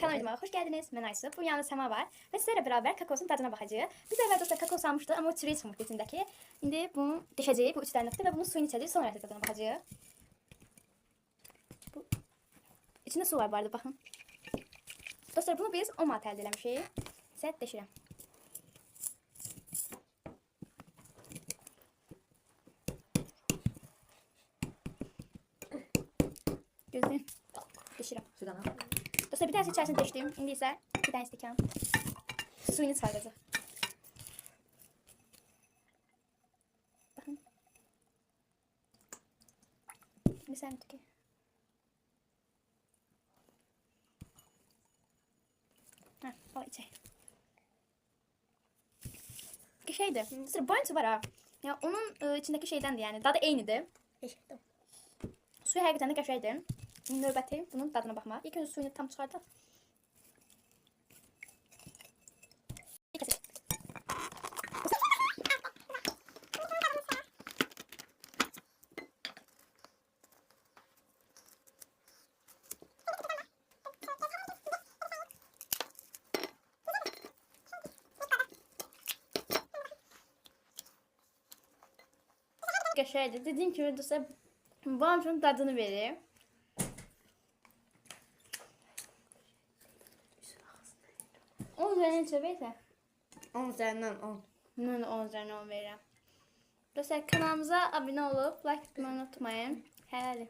Kanalıma hoş geldiniz. Ben Aysu. Bu yanında Sema var. Ve sizlerle beraber kakosun tadına bakacağız. Biz evvel dostlar kakao salmıştı ama o çürüye çıkmıştı içindeki. Şimdi bunu dişeceğiz bu üçten nokta ve bunun suyunu içeceğiz. Sonra tadına bakacağız. Bu... İçinde su var bu arada bakın. Dostlar bunu biz 10 manat elde eləmişik. Səhət deşirəm. Gözləyin. Deşirəm. Sudan al. Dostlar bir tanesi içerisini deşdim. İndi isə bir tane stəkan suyunu çıxardacaq. Bakın. Şimdi sen tükür. Ha, o içe. Şeydi. Mesela boyunca var ha. Ya onun içindeki şeydendi yani. Dadı eynidir. Suyu həqiqətən də qəşəngdir. Növbəti bunun dadına baxma. İlk önce suyunu tam çıxardaq. Qəşəngdir. Dediyim kimi dostlar, bana şunun dadını verir. On üzerinden çöbeyse. 10 üzerinden 10. Ben de 10 üzerinden 10 veririm. Dostlar kanalımıza abone olup like etmeyi unutmayın. Helal.